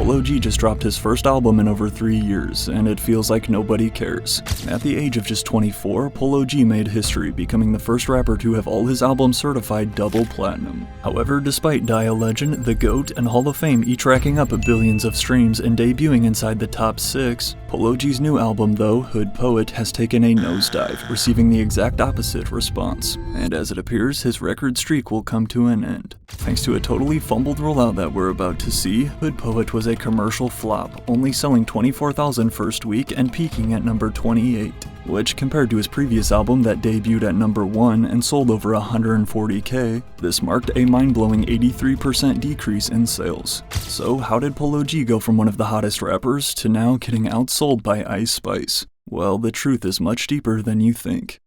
Polo G just dropped his first album in over 3 years, and it feels like nobody cares. At the age of just 24, Polo G made history, becoming the first rapper to have all his albums certified double platinum. However, despite Die a Legend, The GOAT, and Hall of Fame each racking up billions of streams and debuting inside the top 6, Polo G's new album though, Hood Poet, has taken a nosedive, receiving the exact opposite response. And as it appears, his record streak will come to an end. Thanks to a totally fumbled rollout that we're about to see, Hood Poet was a commercial flop, only selling 24,000 first week and peaking at number 28, which compared to his previous album that debuted at number 1 and sold over 140k, this marked a mind-blowing 83% decrease in sales. So how did Polo G go from one of the hottest rappers to now getting outsold by Ice Spice? Well, the truth is much deeper than you think.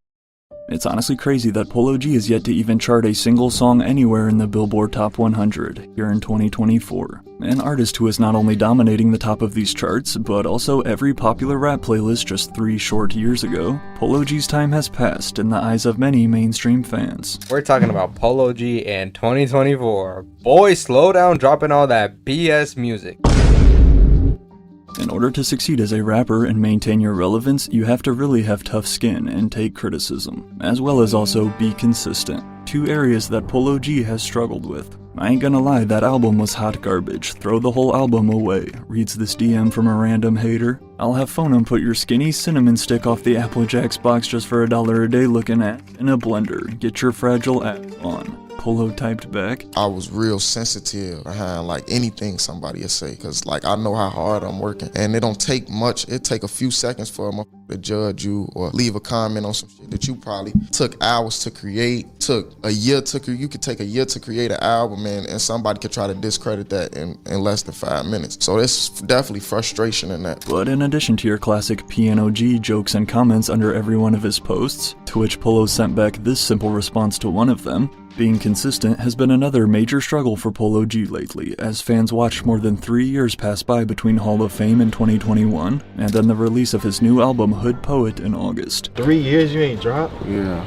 It's honestly crazy that Polo G is yet to even chart a single song anywhere in the Billboard Top 100 here in 2024. An artist who is not only dominating the top of these charts, but also every popular rap playlist just 3 short years ago, Polo G's time has passed in the eyes of many mainstream fans. We're talking about Polo G in 2024. Boy, slow down dropping all that BS music. In order to succeed as a rapper and maintain your relevance, you have to really have tough skin and take criticism, as well as also be consistent. 2 areas that Polo G has struggled with. I ain't gonna lie, that album was hot garbage. Throw the whole album away, reads this DM from a random hater. I'll have Phonum put your skinny cinnamon stick off the Apple Jacks box just for $1 a day looking at in a blender. Get your fragile ass on. Polo typed back. I was real sensitive behind like anything somebody would say, cause like I know how hard I'm working, and it don't take much. It take a few seconds for a motherfucker to judge you or leave a comment on some shit that you probably took hours to create, took a year to. You could take a year to create an album, and somebody could try to discredit that in less than 5 minutes. So there's definitely frustration in that. But in addition to your classic Piano G jokes and comments under every one of his posts, to which Polo sent back this simple response to one of them, being consistent has been another major struggle for Polo G lately, as fans watched more than 3 years pass by between Hall of Fame in 2021 and then the release of his new album Hood Poet in August. 3 years you ain't dropped? Yeah.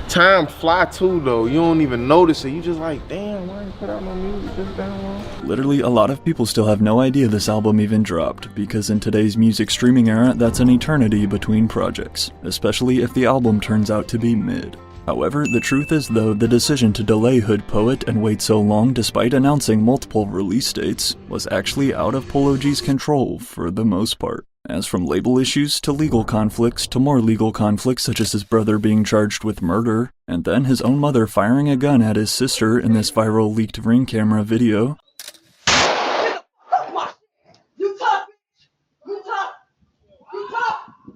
Time fly too though, you don't even notice it, you just like, damn, why you put out no music this damn long? Literally, a lot of people still have no idea this album even dropped, because in today's music streaming era, that's an eternity between projects, especially if the album turns out to be mid. However, the truth is though, the decision to delay Hood Poet and wait so long despite announcing multiple release dates was actually out of Polo G's control for the most part. As from label issues to legal conflicts to more legal conflicts such as his brother being charged with murder, and then his own mother firing a gun at his sister in this viral leaked Ring camera video.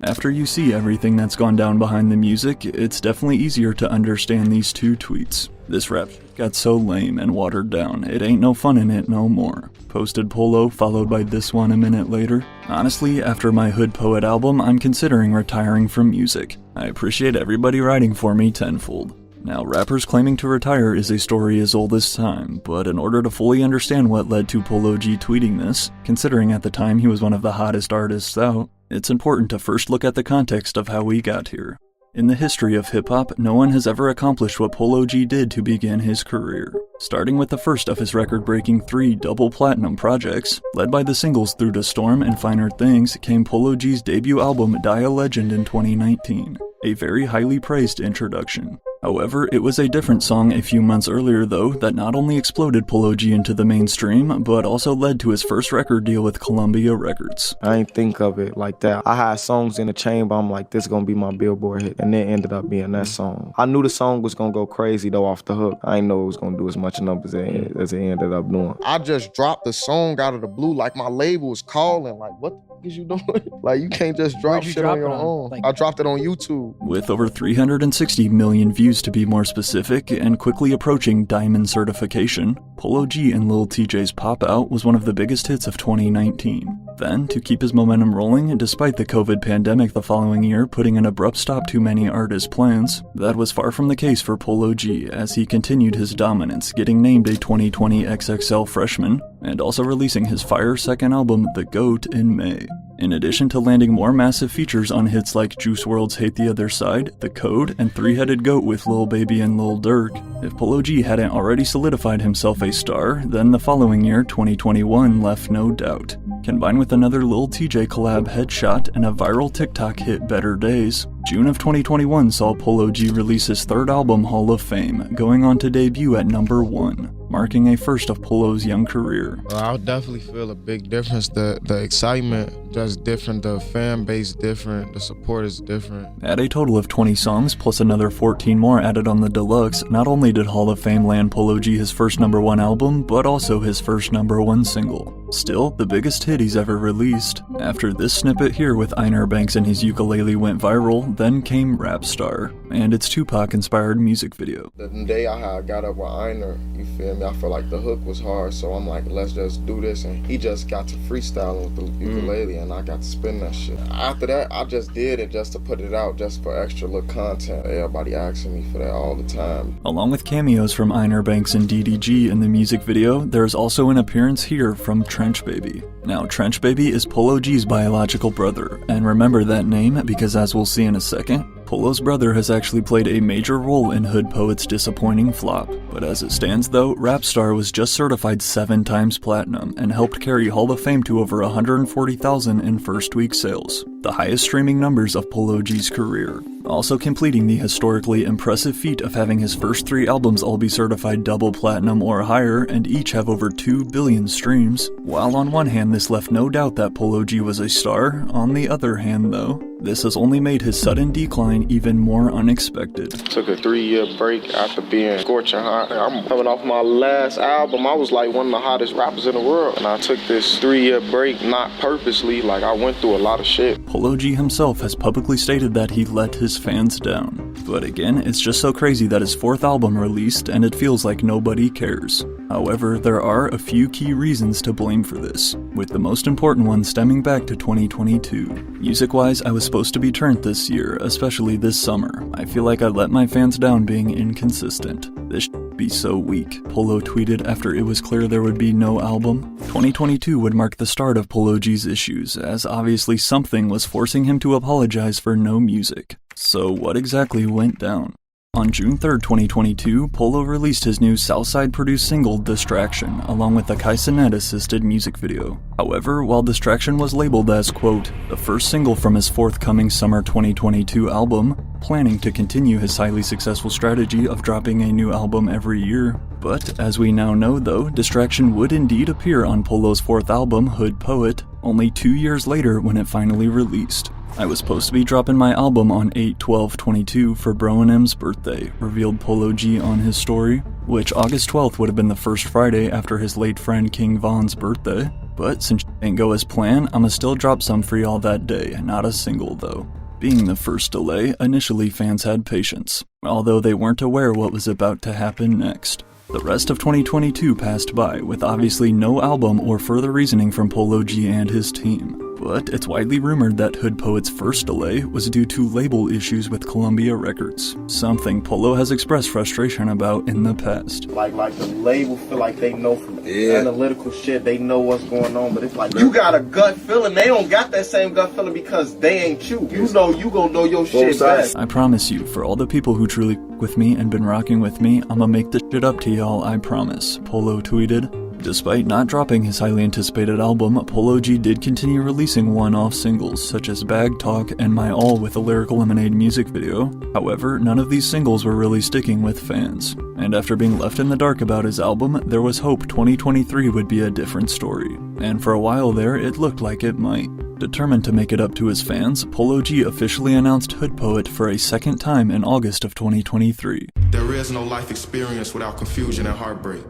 After you see everything that's gone down behind the music, it's definitely easier to understand these 2 tweets. This rap got so lame and watered down, it ain't no fun in it no more. Posted Polo, followed by this one a minute later. Honestly, after my Hood Poet album, I'm considering retiring from music. I appreciate everybody writing for me tenfold. Now, rappers claiming to retire is a story as old as time, but in order to fully understand what led to Polo G tweeting this, considering at the time he was one of the hottest artists out, it's important to first look at the context of how we got here. In the history of hip-hop, no one has ever accomplished what Polo G did to begin his career. Starting with the first of his record-breaking 3 double platinum projects, led by the singles Through the Storm and Finer Things, came Polo G's debut album Die a Legend in 2019, a very highly praised introduction. However, it was a different song a few months earlier though that not only exploded Polo G into the mainstream, but also led to his first record deal with Columbia Records. I ain't think of it like that. I had songs in the chamber, I'm like, this is gonna be my Billboard hit, and it ended up being that song. I knew the song was gonna go crazy though off the hook. I didn't know it was gonna do as much numbers as it ended up doing. I just dropped the song out of the blue, like my label was calling, like, what the fuck is you doing? Like, you can't just drop shit on your own. I dropped it on YouTube. With over 360 million views to be more specific, and quickly approaching diamond certification, Polo G and Lil TJ's Pop Out was one of the biggest hits of 2019. Then, to keep his momentum rolling, despite the COVID pandemic the following year putting an abrupt stop to many artists' plans, that was far from the case for Polo G as he continued his dominance, getting named a 2020 XXL freshman, and also releasing his fire second album, The GOAT, in May. In addition to landing more massive features on hits like Juice WRLD's Hate the Other Side, The Code, and Three-Headed Goat with Lil Baby and Lil Durk, if Polo G hadn't already solidified himself a star, then the following year, 2021, left no doubt. Combined with another Lil TJ collab, Headshot, and a viral TikTok hit, Better Days, June of 2021 saw Polo G release his third album, Hall of Fame, going on to debut at number 1, marking a first of Polo's young career. I definitely feel a big difference. The excitement just different, the fan base different, the support is different. At a total of 20 songs, plus another 14 more added on the deluxe, not only did Hall of Fame land Polo G his first number 1 album, but also his first number 1 single. Still, the biggest hit he's ever released. After this snippet here with Einar Banks and his ukulele went viral, then came Rap Star, and its Tupac-inspired music video. The day I got up with Einar, you feel me, I felt like the hook was hard, so I'm like, let's just do this, and he just got to freestyling with the ukulele, and I got to spin that shit. After that, I just did it just to put it out, just for extra little content. Everybody asking me for that all the time. Along with cameos from Einar Banks and DDG in the music video, there's also an appearance here from Trench Baby. Now, Trench Baby is Polo G's biological brother, and remember that name because, as we'll see in a second, Polo's brother has actually played a major role in Hood Poet's disappointing flop. But as it stands though, Rap Star was just certified 7 times platinum and helped carry Hall of Fame to over 140,000 in first week sales, the highest streaming numbers of Polo G's career. Also completing the historically impressive feat of having his first 3 albums all be certified double platinum or higher and each have over 2 billion streams. While on one hand this left no doubt that Polo G was a star, on the other hand though, this has only made his sudden decline even more unexpected. Took a 3-year break after being scorching hot. I'm coming off my last album. I was like one of the hottest rappers in the world. And I took this 3-year break, not purposely, like I went through a lot of shit. Polo G himself has publicly stated that he let his fans down. But again, it's just so crazy that his 4th album released and it feels like nobody cares. However, there are a few key reasons to blame for this, with the most important one stemming back to 2022. Music-wise, I was supposed to be turned this year, especially this summer. I feel like I let my fans down being inconsistent. This should be so weak, Polo tweeted after it was clear there would be no album. 2022 would mark the start of Polo G's issues, as obviously something was forcing him to apologize for no music. So what exactly went down? On June 3rd, 2022, Polo released his new Southside-produced single, Distraction, along with a Kai Cenat-assisted music video. However, while Distraction was labeled as, quote, the first single from his forthcoming summer 2022 album, planning to continue his highly successful strategy of dropping a new album every year. But, as we now know though, Distraction would indeed appear on Polo's 4th album, Hood Poet, only 2 years later when it finally released. I was supposed to be dropping my album on 8/12/22 for Bro and M's birthday, revealed Polo G on his story, which August 12th would have been the first Friday after his late friend King Von's birthday. But since shit didn't go as planned, I'ma still drop some for y'all that day, not a single though. Being the first delay, initially fans had patience, although they weren't aware what was about to happen next. The rest of 2022 passed by, with obviously no album or further reasoning from Polo G and his team. But it's widely rumored that Hood Poet's first delay was due to label issues with Columbia Records, something Polo has expressed frustration about in the past. Like the label feel like they know from analytical shit, they know what's going on, but it's like you got a gut feeling, they don't got that same gut feeling because they ain't you. You know you gonna know your shit best. I promise you, for all the people who truly with me and been rocking with me, I'ma make this shit up to y'all, I promise, Polo tweeted. Despite not dropping his highly anticipated album, Polo G did continue releasing one-off singles, such as Bag Talk and My All with a Lyrical Lemonade music video. However, none of these singles were really sticking with fans. And after being left in the dark about his album, there was hope 2023 would be a different story. And for a while there, it looked like it might. Determined to make it up to his fans, Polo G officially announced Hood Poet for a second time in August of 2023. There is no life experience without confusion and heartbreak.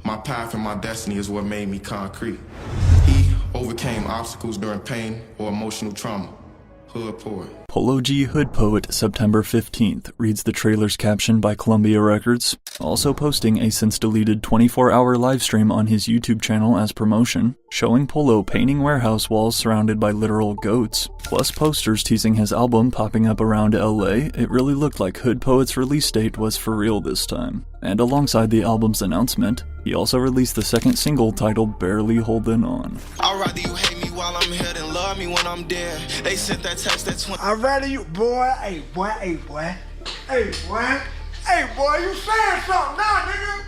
My path and my destiny is what made me concrete. He overcame obstacles during pain or emotional trauma. Hood Poet. Polo G Hood Poet September 15th reads the trailer's caption by Columbia Records, also posting a since-deleted 24-hour livestream on his YouTube channel as promotion, showing Polo painting warehouse walls surrounded by literal goats, plus posters teasing his album popping up around LA. It really looked like Hood Poet's release date was for real this time. And alongside the album's announcement, he also released the second single titled Barely Holding On. I'd rather you hate me while while I'm here, then love me when I'm dead. They sent that text at 20. I'd rather you, boy, hey, boy, hey, boy. Hey, boy. Hey, boy, you saying something now, nigga.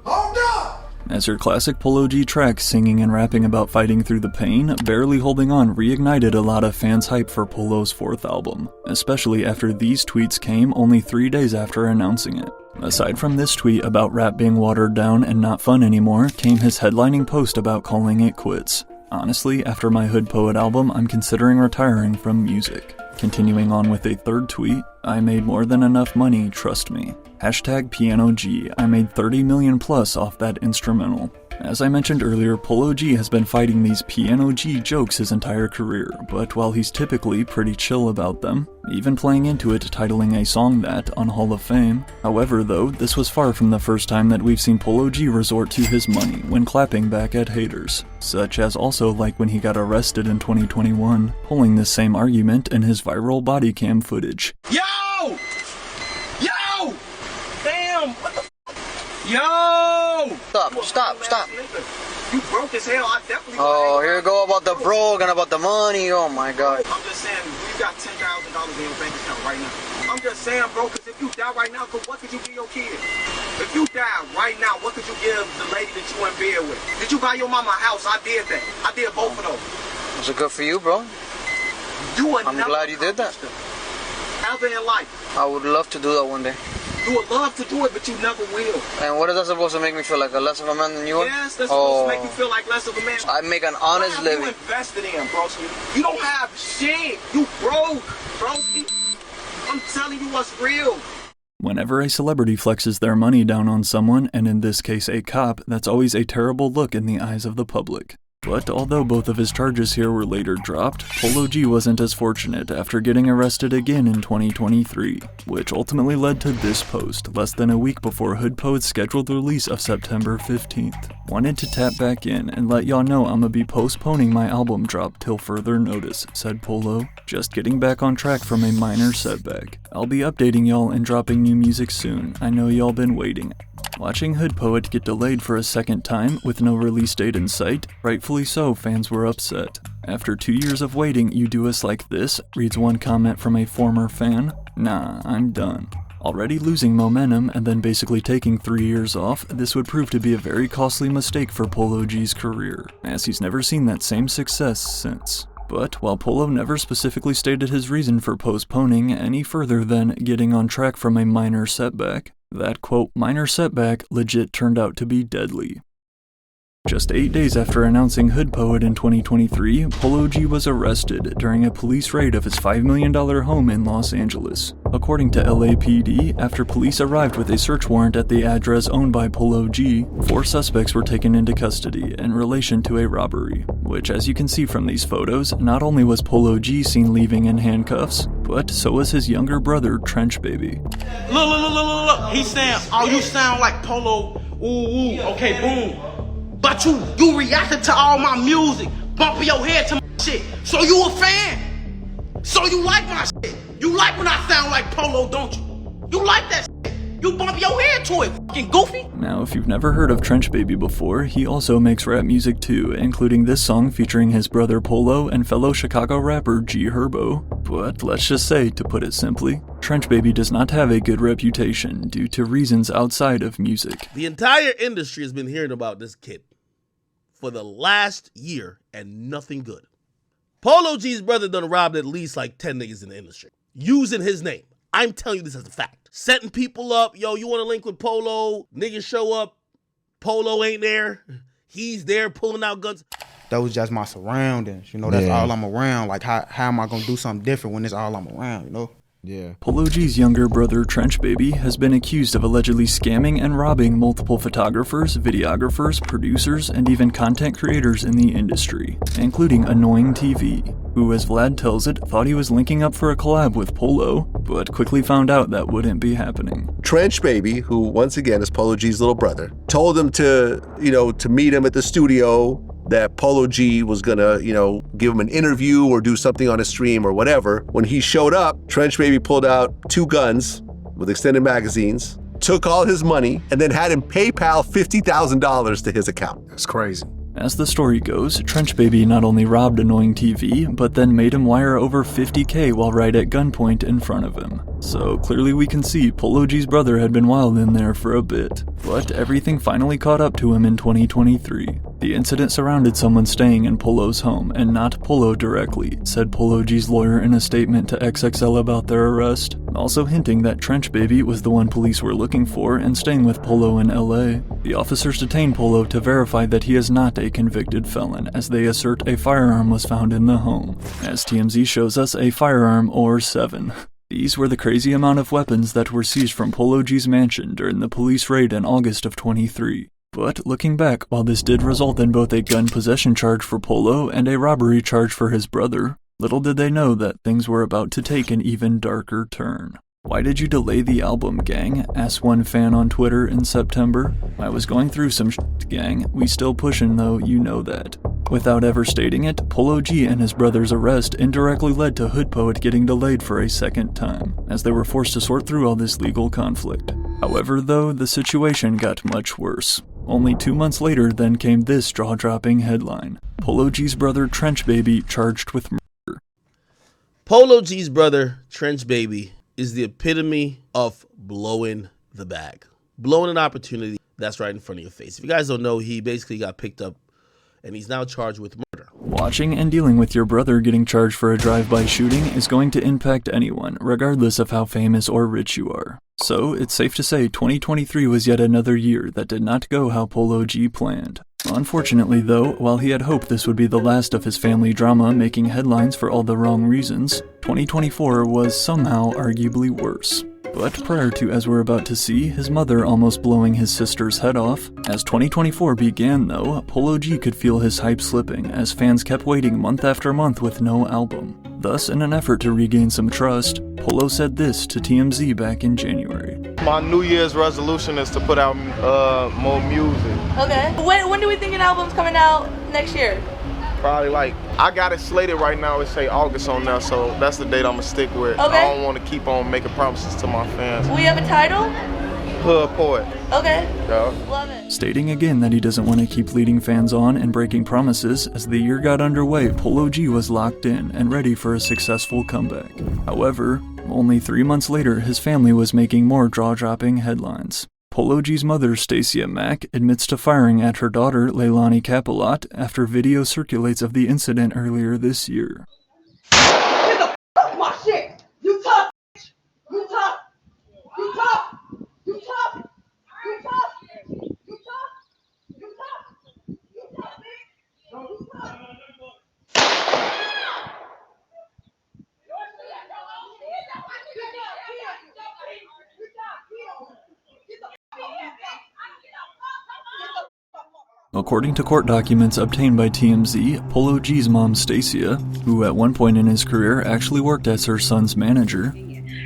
Hold up. As her classic Polo G track singing and rapping about fighting through the pain, Barely Holding On reignited a lot of fans' hype for Polo's fourth album, especially after these tweets came only 3 days after announcing it. Aside from this tweet about rap being watered down and not fun anymore, came his headlining post about calling it quits. Honestly, after my Hood Poet album, I'm considering retiring from music. Continuing on with a third tweet, I made more than enough money, trust me. Hashtag Piano G, I made 30 million plus off that instrumental. As I mentioned earlier, Polo G has been fighting these Piano G jokes his entire career, but while he's typically pretty chill about them, even playing into it titling a song that on Hall of Fame. However though, this was far from the first time that we've seen Polo G resort to his money when clapping back at haters, such as also like when he got arrested in 2021, pulling this same argument in his viral body cam footage. Yo! Yo! Damn, what the Yo! Stop. You broke as hell, I definitely... Oh, here we go about the broke and about the money, oh my God. I'm just saying, you got $10,000 in your bank account right now. I'm just saying, bro, because if you die right now, what could you give your kid? If you die right now, what could you give the lady that you in bed with? Did you buy your mama a house? I did that. I did both of those. Was it good for you, bro? I'm glad you did that. Ever in life. I would love to do that one day. You would love to do it, but you never will. And what is that supposed to make me feel like? A less of a man than you are? Yes, that's supposed to make you feel like less of a man. I make an honest living. You invested in, broski. You don't have shit. You broke, broski. I'm telling you what's real. Whenever a celebrity flexes their money down on someone, and in this case a cop, that's always a terrible look in the eyes of the public. But although both of his charges here were later dropped, Polo G wasn't as fortunate after getting arrested again in 2023, which ultimately led to this post less than a week before Hood Poet's scheduled release of September 15th. Wanted to tap back in and let y'all know I'ma be postponing my album drop till further notice, said Polo. Just getting back on track from a minor setback. I'll be updating y'all and dropping new music soon. I know y'all been waiting. Watching Hood Poet get delayed for a second time with no release date in sight, rightfully so, fans were upset. After 2 years of waiting, you do us like this, reads one comment from a former fan. Nah, I'm done. Already losing momentum and then basically taking 3 years off, this would prove to be a very costly mistake for Polo G's career, as he's never seen that same success since. But while Polo never specifically stated his reason for postponing any further than getting on track from a minor setback, that quote, minor setback legit turned out to be deadly. Just 8 days after announcing Hood Poet in 2023, Polo G was arrested during a police raid of his $5 million home in Los Angeles. According to LAPD, after police arrived with a search warrant at the address owned by Polo G, 4 suspects were taken into custody in relation to a robbery, which as you can see from these photos, not only was Polo G seen leaving in handcuffs, but so was his younger brother, Trench Baby. Look. He's saying, oh, you sound like Polo. Ooh, okay, boom. But you reacted to all my music, bumping your head to my shit. So you a fan. So you like my shit. You like when I sound like Polo, don't you? You like that shit. You bump your head to it, fucking goofy. Now, if you've never heard of Trench Baby before, he also makes rap music too, including this song featuring his brother Polo and fellow Chicago rapper G Herbo. But let's just say, to put it simply, Trench Baby does not have a good reputation due to reasons outside of music. The entire industry has been hearing about this kid for the last year and nothing good. Polo G's brother done robbed at least like 10 niggas in the industry using his name. I'm telling you this as a fact. Setting people up, yo, you want to link with Polo, niggas show up, Polo ain't there, he's there pulling out guns. That was just my surroundings, you know, that's all I'm around. Like how am I gonna do something different when it's all I'm around, you know? Yeah. Polo G's younger brother, Trench Baby, has been accused of allegedly scamming and robbing multiple photographers, videographers, producers, and even content creators in the industry, including Annoying TV, who, as Vlad tells it, thought he was linking up for a collab with Polo, but quickly found out that wouldn't be happening. Trench Baby, who once again is Polo G's little brother, told him to meet him at the studio, that Polo G was gonna, give him an interview or do something on a stream or whatever. When he showed up, Trench Baby pulled out 2 guns with extended magazines, took all his money, and then had him PayPal $50,000 to his account. That's crazy. As the story goes, Trench Baby not only robbed Annoying TV, but then made him wire over $50K while right at gunpoint in front of him. So clearly we can see Polo G's brother had been wild in there for a bit. But everything finally caught up to him in 2023. The incident surrounded someone staying in Polo's home, and not Polo directly, said Polo G's lawyer in a statement to XXL about their arrest, also hinting that Trench Baby was the one police were looking for and staying with Polo in LA. The officers detained Polo to verify that he is not a convicted felon, as they assert a firearm was found in the home. As TMZ shows us, a firearm or 7. These were the crazy amount of weapons that were seized from Polo G's mansion during the police raid in August of 23. But looking back, while this did result in both a gun possession charge for Polo and a robbery charge for his brother, little did they know that things were about to take an even darker turn. "Why did you delay the album, gang?" asked one fan on Twitter in September. "I was going through some shit, gang. We still pushin' though, you know that." Without ever stating it, Polo G and his brother's arrest indirectly led to Hood Poet getting delayed for a second time, as they were forced to sort through all this legal conflict. However, though, the situation got much worse. Only 2 months later then came this jaw-dropping headline: Polo G's brother Trench Baby charged with murder. Polo G's brother, Trench Baby, is the epitome of blowing the bag. Blowing an opportunity that's right in front of your face. If you guys don't know, he basically got picked up and he's now charged with murder. Watching and dealing with your brother getting charged for a drive-by shooting is going to impact anyone, regardless of how famous or rich you are. So, it's safe to say 2023 was yet another year that did not go how Polo G planned. Unfortunately though, while he had hoped this would be the last of his family drama making headlines for all the wrong reasons, 2024 was somehow arguably worse. But prior to, as we're about to see, his mother almost blowing his sister's head off, as 2024 began though, Polo G could feel his hype slipping as fans kept waiting month after month with no album. Thus, in an effort to regain some trust, Polo said this to TMZ back in January. My New Year's resolution is to put out more music. Okay. When do we think an album's coming out next year? Probably like, I got it slated right now, it say August on there, so that's the date I'm gonna stick with. Okay. I don't want to keep on making promises to my fans. We have a title? Hood Poet. Okay. Yeah. Love it. Stating again that he doesn't want to keep leading fans on and breaking promises, as the year got underway, Polo G was locked in and ready for a successful comeback. However, only 3 months later, his family was making more jaw-dropping headlines. Polo G's mother, Stacia Mack, admits to firing at her daughter, Leilani Capilot, after video circulates of the incident earlier this year. Get the fuck my shit! You tough, bitch! You tough! You tough! You tough! You tough! You tough! You tough! You tough, bitch! No, you tough! According to court documents obtained by TMZ, Polo G's mom Stacia, who at one point in his career actually worked as her son's manager,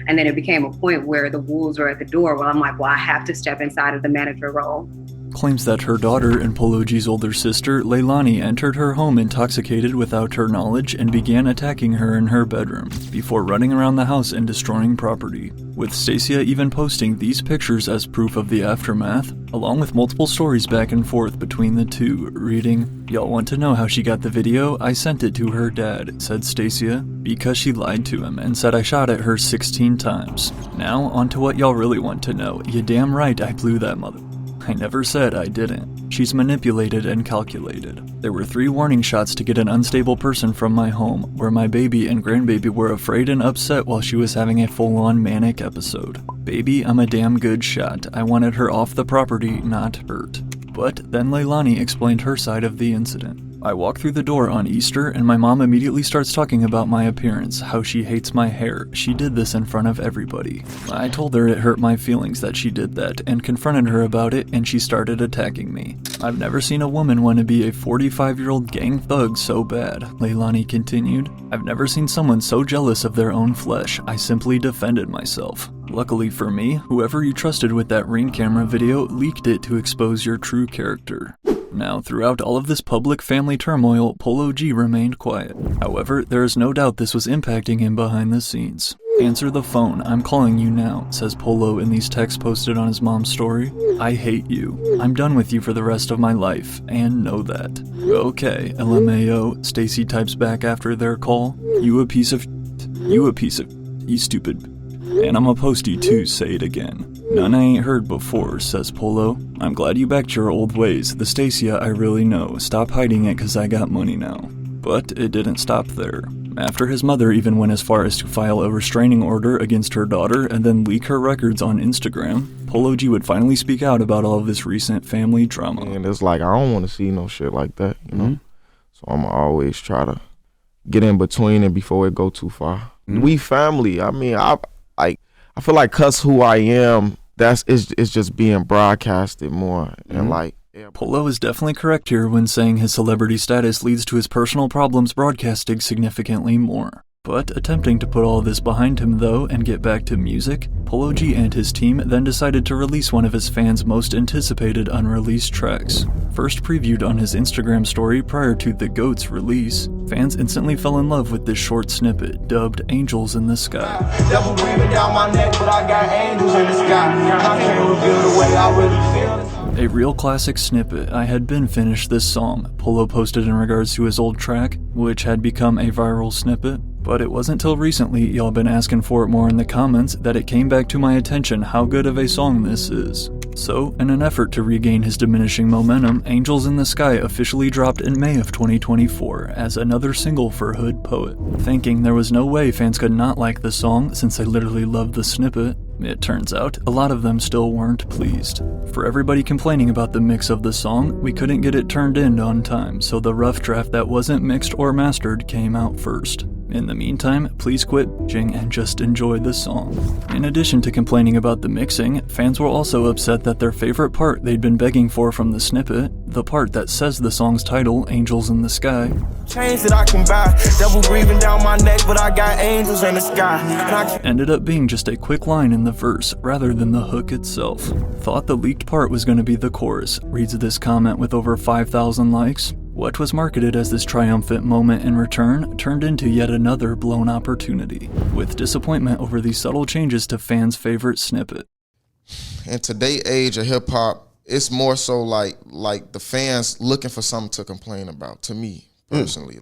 and then it became a point where the wolves were at the door. Well, I'm like, well, I have to step inside of the manager role. claims that her daughter and Polo G's older sister, Leilani, entered her home intoxicated without her knowledge and began attacking her in her bedroom, before running around the house and destroying property, with Stacia even posting these pictures as proof of the aftermath, along with multiple stories back and forth between the two, reading, "Y'all want to know how she got the video? I sent it to her dad," said Stacia, because she lied to him and said I shot at her 16 times. Now, on to what y'all really want to know. You damn right I blew that mother. I never said I didn't. She's manipulated and calculated. There were 3 warning shots to get an unstable person from my home, where my baby and grandbaby were afraid and upset while she was having a full-on manic episode. Baby, I'm a damn good shot. I wanted her off the property, not hurt. But then Leilani explained her side of the incident. I walk through the door on Easter and my mom immediately starts talking about my appearance, how she hates my hair. She did this in front of everybody. I told her it hurt my feelings that she did that and confronted her about it, and she started attacking me. I've never seen a woman want to be a 45-year-old gang thug so bad, Leilani continued. I've never seen someone so jealous of their own flesh. I simply defended myself. Luckily for me, whoever you trusted with that Ring camera video leaked it to expose your true character. Now, throughout all of this public family turmoil, Polo G remained quiet. However, there is no doubt this was impacting him behind the scenes. Answer the phone, I'm calling you now, says Polo in these texts posted on his mom's story. I hate you. I'm done with you for the rest of my life, and know that. Okay, LMAO, Stacy types back after their call. You a piece of you stupid. And I'ma post you too, say it again. None I ain't heard before, says Polo. I'm glad you backed your old ways. The Stacia I really know. Stop hiding it cause I got money now. But it didn't stop there. After his mother even went as far as to file a restraining order against her daughter and then leak her records on Instagram, Polo G would finally speak out about all of this recent family drama. And it's like, I don't want to see no shit like that, you know? So I'm always try to get in between it before it go too far. We family. I mean, I feel like cause who I am, it's just being broadcasted more. And like, Polo is definitely correct here when saying his celebrity status leads to his personal problems broadcasting significantly more. But attempting to put all this behind him though and get back to music, Polo G and his team then decided to release one of his fans' most anticipated unreleased tracks. First previewed on his Instagram story prior to The GOAT's release, fans instantly fell in love with this short snippet dubbed Angels in the Sky. Devil breathing down my neck, but I got angels in the sky. I can't reveal the way I really feel. A real classic snippet. I had been finished this song, Polo posted in regards to his old track, which had become a viral snippet. But it wasn't till recently, y'all been asking for it more in the comments, that it came back to my attention how good of a song this is. So, in an effort to regain his diminishing momentum, Angels in the Sky officially dropped in May of 2024 as another single for Hood Poet. Thinking there was no way fans could not like the song since they literally loved the snippet, it turns out a lot of them still weren't pleased. For everybody complaining about the mix of the song, we couldn't get it turned in on time, so the rough draft that wasn't mixed or mastered came out first. In the meantime, please quit bitching and just enjoy the song. In addition to complaining about the mixing, fans were also upset that their favorite part they'd been begging for from the snippet, the part that says the song's title, Angels in the Sky, Chains that I can buy, devil breathing down my neck, but I got angels in the sky. ended up being just a quick line in the verse rather than the hook itself. Thought the leaked part was going to be the chorus, reads this comment with over 5,000 likes. What was marketed as this triumphant moment in return turned into yet another blown opportunity, with disappointment over the subtle changes to fans' favorite snippet. In today's age of hip hop, it's more so like the fans looking for something to complain about, to me, personally.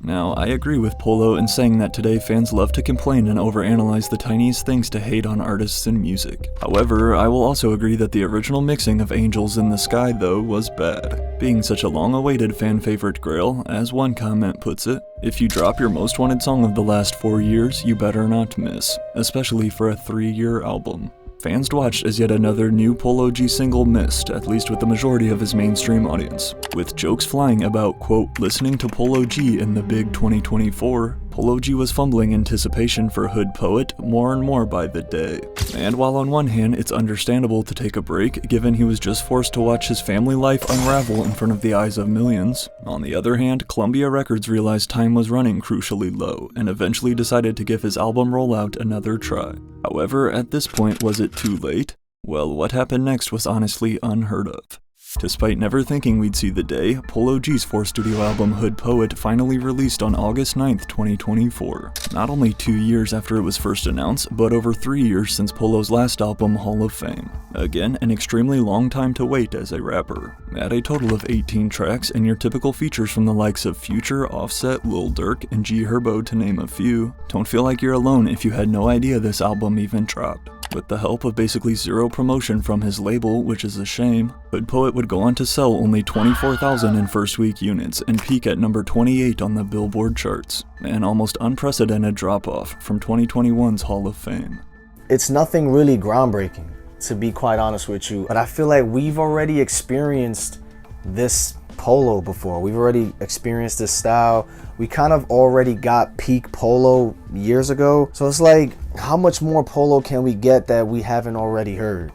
Now, I agree with Polo in saying that today fans love to complain and overanalyze the tiniest things to hate on artists and music. However, I will also agree that the original mixing of Angels in the Sky, though, was bad. Being such a long-awaited fan favorite grail, as one comment puts it, if you drop your most wanted song of the last 4 years, you better not miss, especially for a 3-year album. Fans watched as yet another new Polo G single missed, at least with the majority of his mainstream audience. With jokes flying about, quote, listening to Polo G in the big 2024, Polo G was fumbling anticipation for Hood Poet more and more by the day. And while on one hand it's understandable to take a break given he was just forced to watch his family life unravel in front of the eyes of millions, on the other hand, Columbia Records realized time was running crucially low and eventually decided to give his album Rollout another try. However, at this point, was it too late? Well, what happened next was honestly unheard of. Despite never thinking we'd see the day, Polo G's 4th studio album Hood Poet finally released on August 9th, 2024. Not only 2 years after it was first announced, but over 3 years since Polo's last album, Hall of Fame. Again, an extremely long time to wait as a rapper. Add a total of 18 tracks and your typical features from the likes of Future, Offset, Lil Durk, and G Herbo to name a few. Don't feel like you're alone if you had no idea this album even dropped. With the help of basically zero promotion from his label, which is a shame, Hood Poet would go on to sell only 24,000 in first week units and peak at number 28 on the Billboard charts. An almost unprecedented drop-off from 2021's Hall of Fame. It's nothing really groundbreaking, to be quite honest with you, but I feel like we've already experienced this Polo before. We've already experienced this style. We kind of already got peak Polo years ago. So it's like, how much more Polo can we get that we haven't already heard?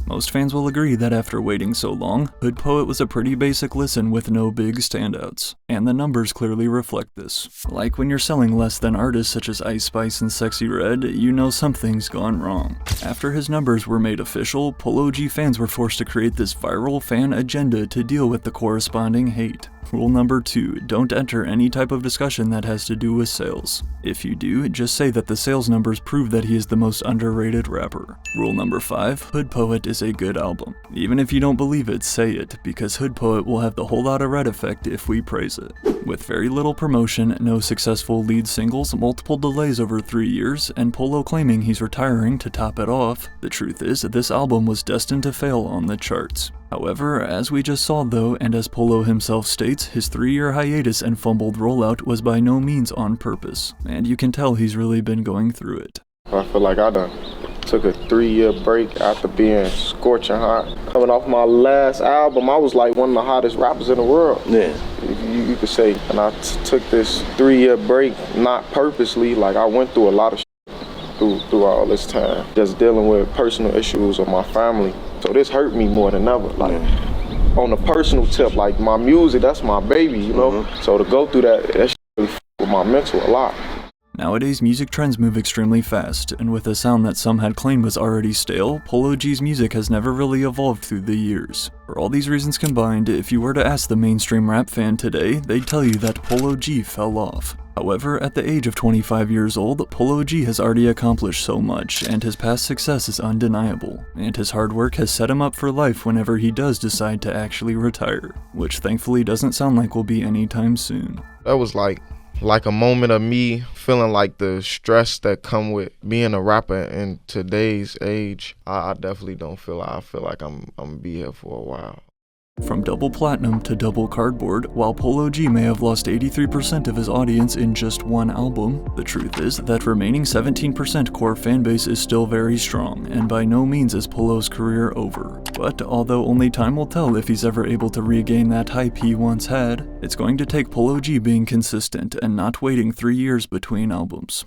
Most fans will agree that after waiting so long, Hood Poet was a pretty basic listen with no big standouts, and the numbers clearly reflect this. Like when you're selling less than artists such as Ice Spice and Sexy Red, you know something's gone wrong. After his numbers were made official, Polo G fans were forced to create this viral fan agenda to deal with the corresponding hate. Rule number 2, don't enter any type of discussion that has to do with sales. If you do, just say that the sales numbers prove that he is the most underrated rapper. Rule number 5, Hood Poet is a good album. Even if you don't believe it, say it, because Hood Poet will have the whole lotta red effect if we praise it. With very little promotion, no successful lead singles, multiple delays over 3 years, and Polo claiming he's retiring to top it off, the truth is this album was destined to fail on the charts. However, as we just saw though, and as Polo himself states, his 3-year hiatus and fumbled rollout was by no means on purpose, and you can tell he's really been going through it. I feel like I done took a 3-year break after being scorching hot. Coming off my last album, I was like one of the hottest rappers in the world. Yeah. You could say, and I took this 3-year break, not purposely, like I went through a lot of through all this time, just dealing with personal issues with my family. So this hurt me more than ever. Like on a personal tip, like my music, that's my baby, you know? So to go through that shit really f with my mental a lot. Nowadays, music trends move extremely fast, and with a sound that some had claimed was already stale, Polo G's music has never really evolved through the years. For all these reasons combined, if you were to ask the mainstream rap fan today, they'd tell you that Polo G fell off. However, at the age of 25 years old, Polo G has already accomplished so much, and his past success is undeniable, and his hard work has set him up for life whenever he does decide to actually retire, which thankfully doesn't sound like will be anytime soon. That was like a moment of me feeling like the stress that come with being a rapper in today's age. I definitely don't feel I feel like I'm gonna be here for a while. From double platinum to double cardboard, while Polo G may have lost 83% of his audience in just one album, the truth is that remaining 17% core fanbase is still very strong, and by no means is Polo's career over. But although only time will tell if he's ever able to regain that hype he once had, it's going to take Polo G being consistent and not waiting 3 years between albums.